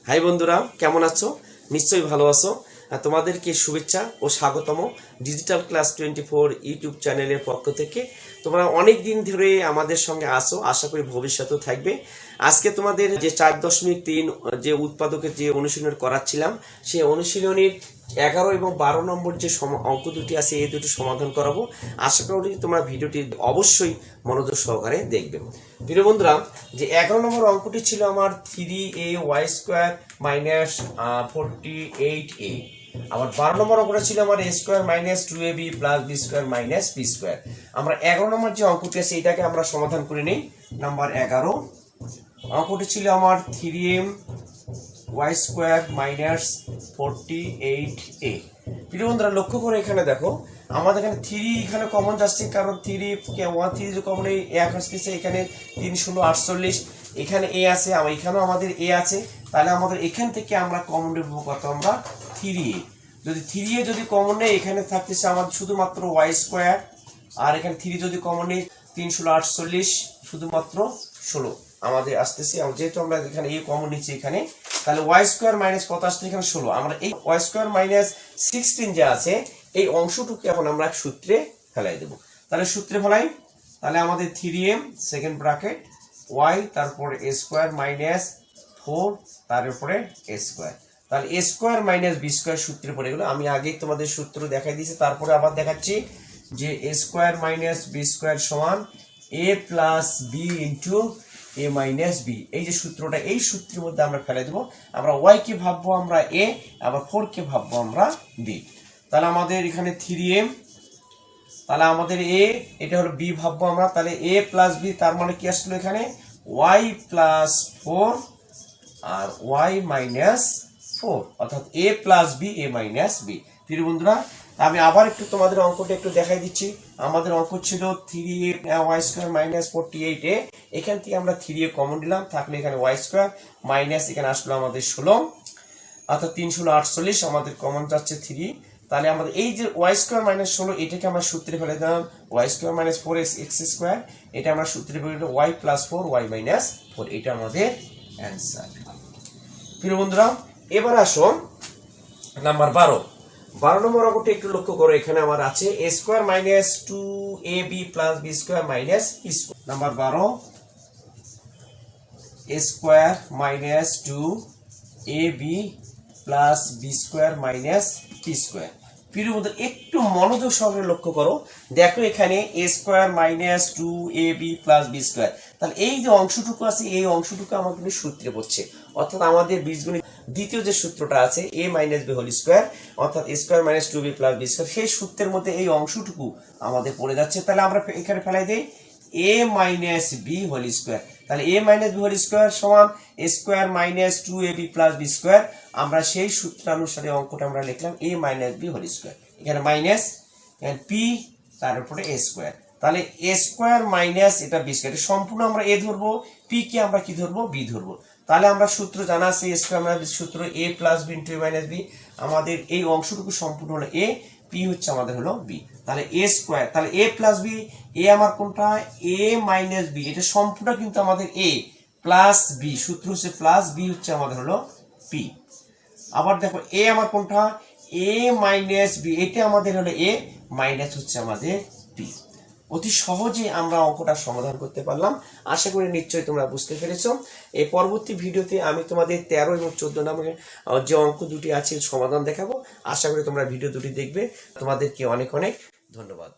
High বন্ধুরা, কেমন আছো? নিশ্চয়ই ভালো আছো। তোমাদেরকে শুভেচ্ছা ও স্বাগতম ডিজিটাল ক্লাস 24 ইউটিউব চ্যানেলের পক্ষ থেকে। তোমরা অনেক দিন ধরে আমাদের সঙ্গে আসো, আশা করি ভবিষ্যতেও থাকবে। আজকে তোমাদের যে 4.3 যে উৎপাদকের যে অনুশীলন করাচ্ছিলাম, সেই অনুশীলনীর 11 এবং 12 নম্বর যে অঙ্ক দুটি আছে, এই দুটি সমাধান করাবো। আশা করি তোমরা ভিডিওটি অবশ্যই মনোযোগ সহকারে দেখবে। প্রিয় বন্ধুরা, যে 11 নম্বর অঙ্কটি ছিল আমার 3ay² - 48a। আবার 12 নম্বর অঙ্কটা ছিল আমার a² - 2ab + b² - p²। আমরা 11 নম্বর যে অঙ্কটি আছে এটাকে আমরা সমাধান করে নিই। নাম্বার 11 অঙ্কটি ছিল আমার 3m y² - 48a। প্রিয় বন্ধুরা, লক্ষ্য করে এখানে দেখো, আমাদের এখানে 3 এখানে কমন যাচ্ছে, কারণ 3 যে কমন এক আসতেছে, এখানে 3 × 0 = 48, এখানে a আছে, এখানেও আমাদের a আছে। তাহলে আমাদের এখান থেকে আমরা কমন নেব কত? আমরা 3a। যদি 3a যদি কমন নেই, এখানে থাকতেছে আমাদের শুধুমাত্র y², আর এখানে 3 যদি কমন নেই, 3 × 0 = 48, শুধুমাত্র 16 আমাদের আসতেছে। যেহেতু আমরা এখানে a কমন নিচ্ছি এখানে, তাহলে y² - কত আসছে এখানে 16। আমরা এই y² - 16 যে আছে, এই অংশটুকু এখন আমরা সূত্রে ফেলাই দেব। তাহলে সূত্রে ফেলাই, তাহলে আমাদের 3m সেকেন্ড ব্র্যাকেট y, তারপরে a² - 4, তার উপরে a²। তাহলে a² - b² সূত্রে পড়ে গেল। আমি আগে তোমাদের সূত্র দেখাই দিয়েছি, তারপরে আবার দেখাচ্ছি যে a² - b² সমান a + b * a - b। এই যে সূত্রটা, এই সূত্রের মধ্যে আমরা ফেলে দেবো। আমরা y কে ভাববো আমরা a, আবার 4 কে ভাববো আমরা b। তাহলে আমাদের এখানে 3m, তাহলে আমাদের a, এটা হলো b ভাববো আমরা। তাহলে a + b, তার মানে কি আসলো এখানে y + 4 আর y - 4, অর্থাৎ a + b a - b। প্রিয় বন্ধুরা, আমি আবার একটু তোমাদের অঙ্কটা একটু দেখাই দিচ্ছি। আমাদের অঙ্ক ছিল 3ay² - 48a। এখান থেকে আমরা 3a কমন নিলাম, থাকলে এখানে y² মাইনাস এখানে আসলো আমাদের 16, অর্থাৎ 3 × 0 = 48, আমাদের কমন যাচ্ছে 3। তাহলে আমাদের এই যে y² - 16, এটাকে আমরা সূত্রে ফেলে দিলাম y² - 4x²। এটা আমরা সূত্রে ফেলে দিলাম y + 4 y - 4। এটা আমাদের অ্যান্সার। প্রিয় বন্ধুরা, এবার আসো নাম্বার 12 নম্বর অঙ্কটা একটু লক্ষ্য করো। এখানে আমার আছে a² - 2ab + b² - p²। Number 12, a² - 2ab + b² - p²। প্রিয় বন্ধুরা, একটু মনোযোগ সহকারে লক্ষ্য করো। দেখো এখানে a² - 2ab + b²। তাহলে এই যে অংশটুকু আছে, এই অংশটুকু আমাদের সূত্রে পড়ছে, অর্থাৎ আমাদের বীজগণিত দ্বিতীয় যে সূত্রটা আছে a - b², অর্থাৎ a² - 2b + b², সেই সূত্রের মধ্যে এই অংশটুকু আমাদের পড়ে যাচ্ছে। তাহলে আমরা এখানে ফেলাই দেই a - b²। তাহলে a - b² সমান a² - 2ab + b²। আমরা সেই সূত্রানুসারে অঙ্কটা আমরা লিখলাম a - b²। এখানে মাইনাস, p, তার উপরে a²। তাহলে a² - এটা b², এটা সম্পূর্ণ আমরা a ধরবো, p কে আমরা কি ধরবো? b ধরবো। তাহলে আমরা সূত্র জানা আছে a² - সূত্র a + b * a - b। আমাদের এই অংশটুকু সম্পূর্ণ হলো a, p হচ্ছে আমাদের হলো b। তাহলে a², তাহলে a + b, a আমার কোনটা? a - b, এটা সম্পূর্ণ কিন্তু আমাদের a + b, সূত্র হচ্ছে প্লাস, b হচ্ছে আমাদের হলো p। আবার দেখো a আমার কোনটা? a - b, এটা আমাদের হলো a, মাইনাস হচ্ছে আমাদের p। অতি সহজে আমরা অঙ্কটা সমাধান করতে পারলাম। আশা করি নিশ্চয়ই তোমরা বুঝতে পেরেছো। এই পরবর্তী ভিডিওতে আমি তোমাদের 13 এবং 14 নম্বরের যে অঙ্ক দুটি আছে সমাধান দেখাবো। আশা করি তোমরা ভিডিও দুটি দেখবে। তোমাদেরকে অনেক অনেক ধন্যবাদ।